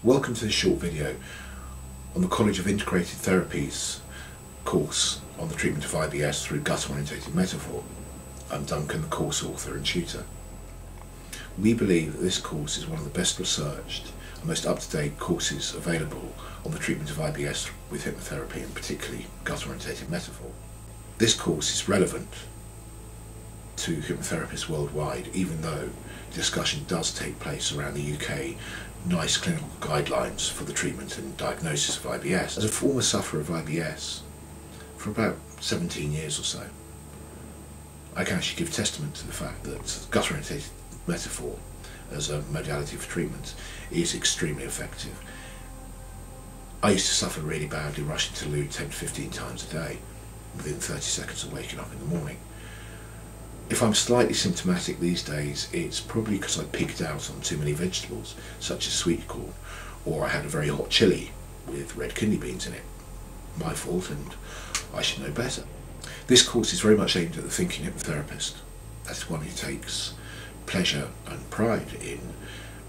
Welcome to this short video on the College of Integrated Therapies course on the treatment of IBS through gut-orientated metaphor. I'm Duncan, the course author and tutor. We believe that this course is one of the best researched and most up-to-date courses available on the treatment of IBS with hypnotherapy, and particularly gut-orientated metaphor. This course is relevant to hypnotherapists worldwide, even though discussion does take place around the UK NICE clinical guidelines for the treatment and diagnosis of IBS. As a former sufferer of IBS for about 17 years or so, I can actually give testament to the fact that gut-orientated metaphor as a modality for treatment is extremely effective. I used to suffer really badly, rushing to the loo 10 to 15 times a day within 30 seconds of waking up in the morning. If I'm slightly symptomatic these days, it's probably because I pigged out on too many vegetables, such as sweet corn, or I had a very hot chilli with red kidney beans in it. My fault, and I should know better. This course is very much aimed at the thinking hypnotherapist. That's one who takes pleasure and pride in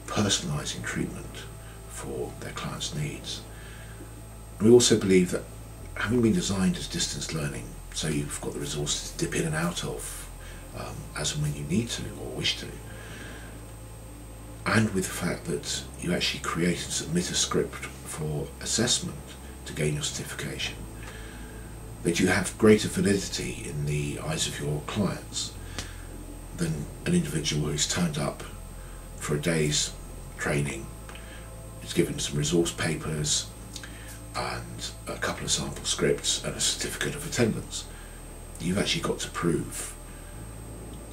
personalising treatment for their clients' needs. And we also believe that, having been designed as distance learning, so you've got the resources to dip in and out of as and when you need to or wish to, and with the fact that you actually create and submit a script for assessment to gain your certification, that you have greater validity in the eyes of your clients than an individual who's turned up for a day's training, is given some resource papers and a couple of sample scripts and a certificate of attendance. You've actually got to prove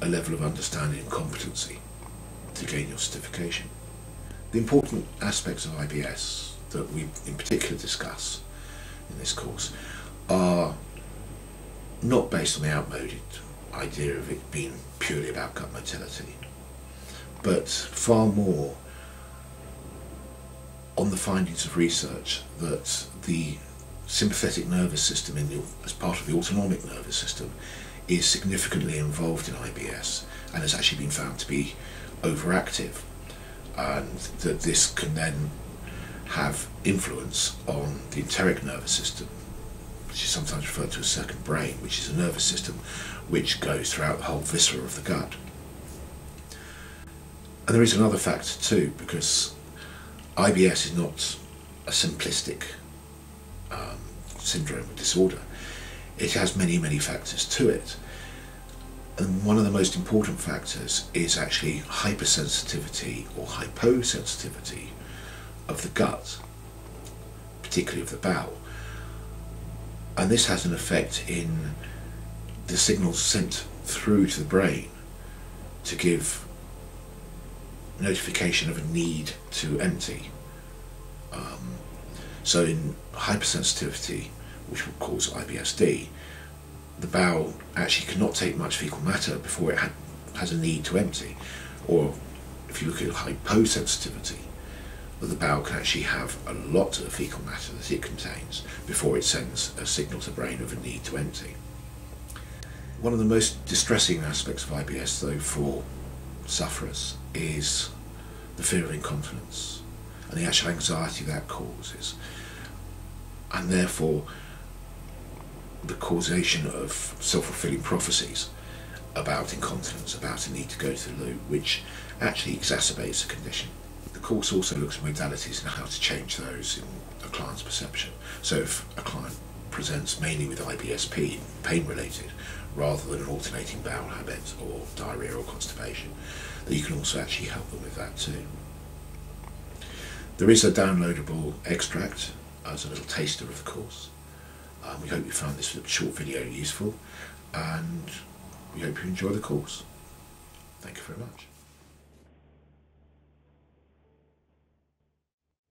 a level of understanding and competency to gain your certification. The important aspects of IBS that we in particular discuss in this course are not based on the outmoded idea of it being purely about gut motility, but far more on the findings of research that the sympathetic nervous system as part of the autonomic nervous system is significantly involved in IBS and has actually been found to be overactive, and that this can then have influence on the enteric nervous system, which is sometimes referred to as second brain, which is a nervous system which goes throughout the whole viscera of the gut. And there is another factor too, because IBS is not a simplistic syndrome or disorder. It has many, many factors to it. And one of the most important factors is actually hypersensitivity or hyposensitivity of the gut, particularly of the bowel. And this has an effect in the signals sent through to the brain to give notification of a need to empty. So in hypersensitivity, which will cause IBSD, the bowel actually cannot take much fecal matter before it has a need to empty. Or if you look at hyposensitivity, the bowel can actually have a lot of fecal matter that it contains before it sends a signal to the brain of a need to empty. One of the most distressing aspects of IBS, though, for sufferers is the fear of incontinence and the actual anxiety that causes, and therefore the causation of self-fulfilling prophecies about incontinence, about a need to go to the loo, which actually exacerbates the condition. The course also looks at modalities and how to change those in a client's perception. So if a client presents mainly with IBSP, pain-related, rather than an alternating bowel habit or diarrhea or constipation, then you can also actually help them with that too. There is a downloadable extract as a little taster of the course. We hope you found this short video useful, and we hope you enjoy the course. Thank you very much.